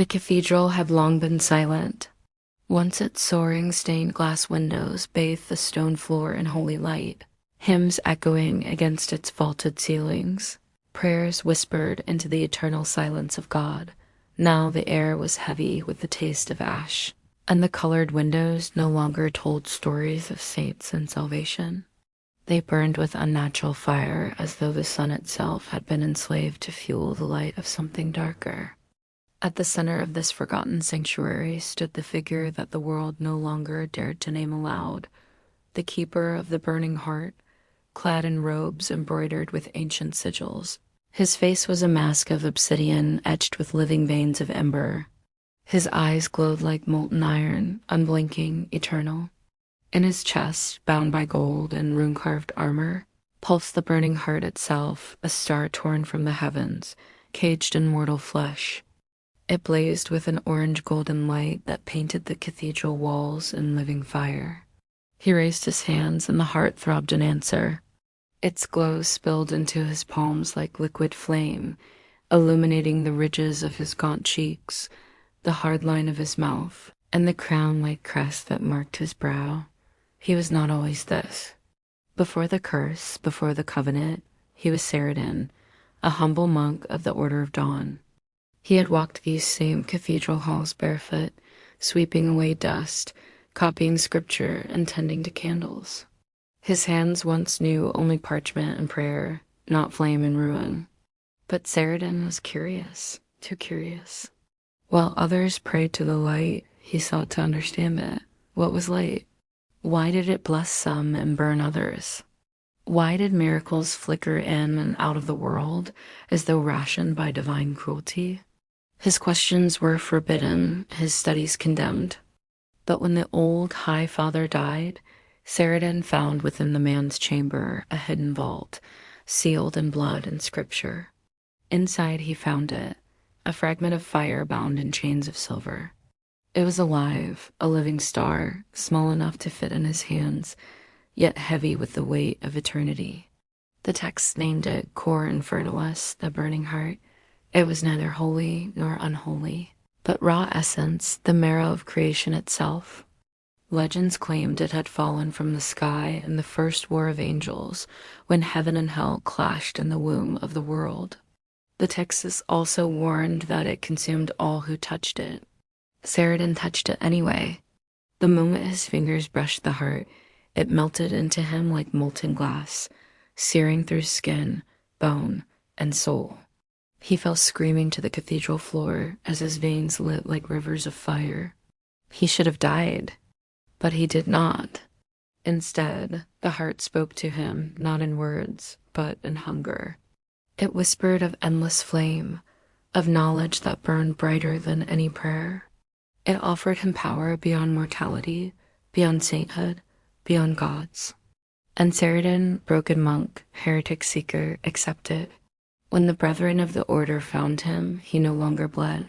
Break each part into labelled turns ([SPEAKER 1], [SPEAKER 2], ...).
[SPEAKER 1] The cathedral had long been silent. Once its soaring stained glass windows bathed the stone floor in holy light, hymns echoing against its vaulted ceilings, prayers whispered into the eternal silence of God. Now the air was heavy with the taste of ash, and the colored windows no longer told stories of saints and salvation. They burned with unnatural fire, as though the sun itself had been enslaved to fuel the light of something darker. At the center of this forgotten sanctuary stood the figure that the world no longer dared to name aloud, the keeper of the burning heart, clad in robes embroidered with ancient sigils. His face was a mask of obsidian etched with living veins of ember. His eyes glowed like molten iron, unblinking, eternal. In his chest, bound by gold and rune-carved armor, pulsed the burning heart itself, a star torn from the heavens, caged in mortal flesh. It blazed with an orange-golden light that painted the cathedral walls in living fire. He raised his hands, and the heart throbbed in answer. Its glow spilled into his palms like liquid flame, illuminating the ridges of his gaunt cheeks, the hard line of his mouth, and the crown-like crest that marked his brow. He was not always this. Before the curse, before the covenant, he was Saradin, a humble monk of the Order of Dawn. He had walked these same cathedral halls barefoot, sweeping away dust, copying scripture, and tending to candles. His hands once knew only parchment and prayer, not flame and ruin. But Saradin was curious, too curious. While others prayed to the light, he sought to understand it. What was light? Why did it bless some and burn others? Why did miracles flicker in and out of the world as though rationed by divine cruelty? His questions were forbidden, his studies condemned. But when the old High Father died, Saradin found within the man's chamber a hidden vault, sealed in blood and scripture. Inside he found it, a fragment of fire bound in chains of silver. It was alive, a living star, small enough to fit in his hands, yet heavy with the weight of eternity. The text named it Cor Infernalis, the burning heart. It was neither holy nor unholy, but raw essence, the marrow of creation itself. Legends claimed it had fallen from the sky in the first war of angels, when heaven and hell clashed in the womb of the world. The texts also warned that it consumed all who touched it. Saradin touched it anyway. The moment his fingers brushed the heart, it melted into him like molten glass, searing through skin, bone, and soul. He fell screaming to the cathedral floor as his veins lit like rivers of fire. He should have died, but he did not. Instead, the heart spoke to him, not in words, but in hunger. It whispered of endless flame, of knowledge that burned brighter than any prayer. It offered him power beyond mortality, beyond sainthood, beyond gods. And Saradin, broken monk, heretic seeker, accepted. When the brethren of the order found him, he no longer bled.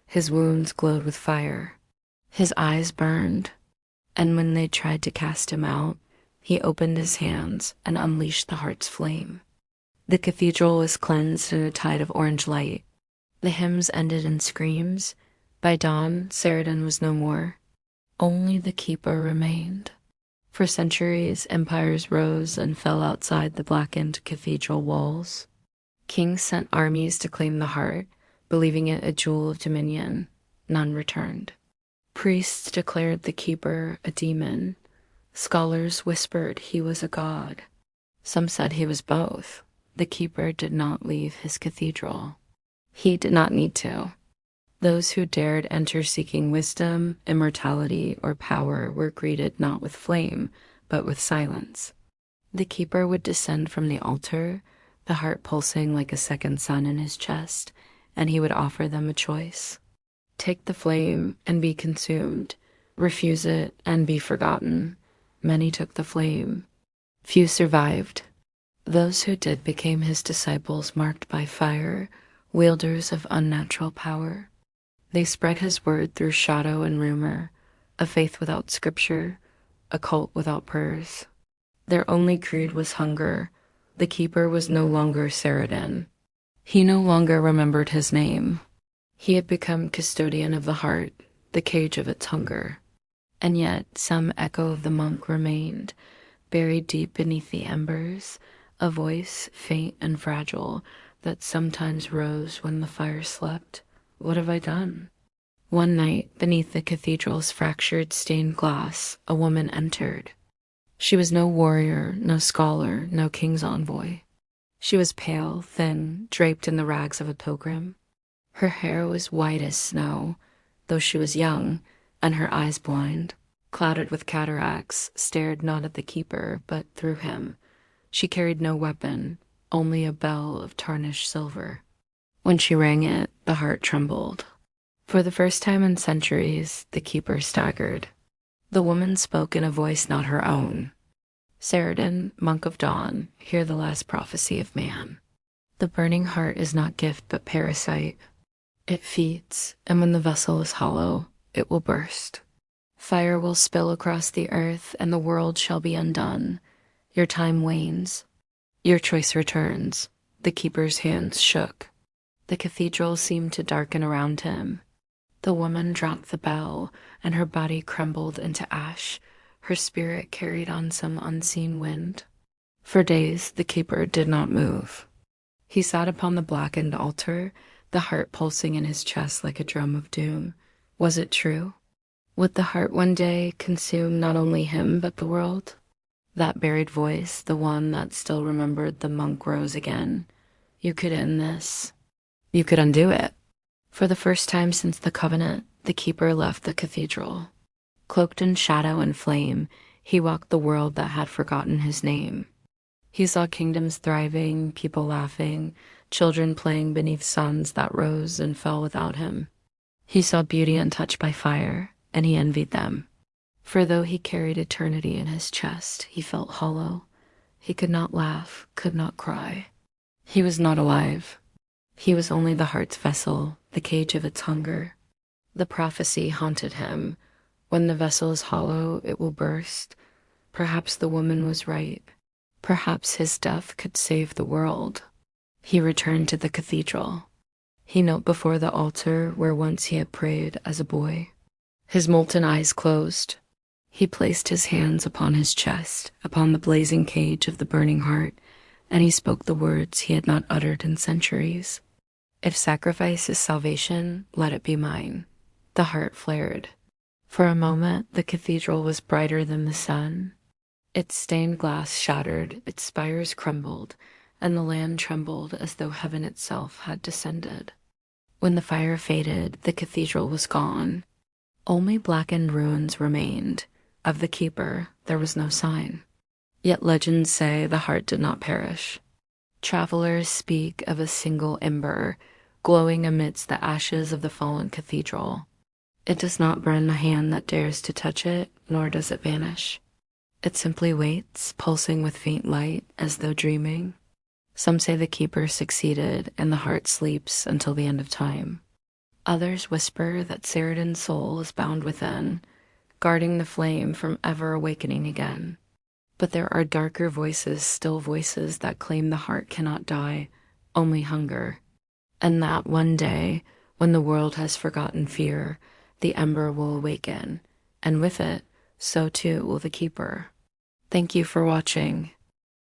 [SPEAKER 1] His wounds glowed with fire. His eyes burned. And when they tried to cast him out, he opened his hands and unleashed the heart's flame. The cathedral was cleansed in a tide of orange light. The hymns ended in screams. By dawn, Saradin was no more. Only the keeper remained. For centuries, empires rose and fell outside the blackened cathedral walls. Kings sent armies to claim the heart, believing it a jewel of dominion. None returned. Priests declared the keeper a demon. Scholars whispered he was a god. Some said he was both. The keeper did not leave his cathedral. He did not need to. Those who dared enter seeking wisdom, immortality, or power were greeted not with flame, but with silence. The keeper would descend from the altar, the heart pulsing like a second sun in his chest, and he would offer them a choice. Take the flame and be consumed. Refuse it and be forgotten. Many took the flame. Few survived. Those who did became his disciples marked by fire, wielders of unnatural power. They spread his word through shadow and rumor, a faith without scripture, a cult without prayers. Their only creed was hunger. The keeper was no longer Saradin. He no longer remembered his name. He had become custodian of the heart, the cage of its hunger. And yet some echo of the monk remained, buried deep beneath the embers, a voice faint and fragile that sometimes rose when the fire slept. What have I done? One night, beneath the cathedral's fractured stained glass, a woman entered. She was no warrior, no scholar, no king's envoy. She was pale, thin, draped in the rags of a pilgrim. Her hair was white as snow, though she was young, and her eyes blind, clouded with cataracts, stared not at the keeper, but through him. She carried no weapon, only a bell of tarnished silver. When she rang it, the heart trembled. For the first time in centuries, the keeper staggered. The woman spoke in a voice not her own. Saradin, monk of dawn, hear the last prophecy of man. The burning heart is not gift but parasite. It feeds, and when the vessel is hollow, it will burst. Fire will spill across the earth, and the world shall be undone. Your time wanes. Your choice returns. The keeper's hands shook. The cathedral seemed to darken around him. The woman dropped the bell, and her body crumbled into ash, her spirit carried on some unseen wind. For days the keeper did not move. He sat upon the blackened altar, the heart pulsing in his chest like a drum of doom. Was it true? Would the heart one day consume not only him but the world? That buried voice, the one that still remembered the monk, rose again. You could end this. You could undo it. For the first time since the covenant, the keeper left the cathedral. Cloaked in shadow and flame, he walked the world that had forgotten his name. He saw kingdoms thriving, people laughing, children playing beneath suns that rose and fell without him. He saw beauty untouched by fire, and he envied them. For though he carried eternity in his chest, he felt hollow. He could not laugh, could not cry. He was not alive. He was only the heart's vessel, the cage of its hunger. The prophecy haunted him. When the vessel is hollow, it will burst. Perhaps the woman was right. Perhaps his death could save the world. He returned to the cathedral. He knelt before the altar where once he had prayed as a boy. His molten eyes closed. He placed his hands upon his chest, upon the blazing cage of the burning heart, and he spoke the words he had not uttered in centuries. If sacrifice is salvation, let it be mine. The heart flared. For a moment, the cathedral was brighter than the sun. Its stained glass shattered, its spires crumbled, and the land trembled as though heaven itself had descended. When the fire faded, the cathedral was gone. Only blackened ruins remained. Of the keeper, there was no sign. Yet legends say the heart did not perish. Travelers speak of a single ember, glowing amidst the ashes of the fallen cathedral. It does not burn the hand that dares to touch it, nor does it vanish. It simply waits, pulsing with faint light, as though dreaming. Some say the keeper succeeded, and the heart sleeps until the end of time. Others whisper that Saradin's soul is bound within, guarding the flame from ever awakening again. But there are darker voices, still voices that claim the heart cannot die, only hunger. And that one day, when the world has forgotten fear, the ember will awaken, and with it, so too will the keeper. Thank you for watching.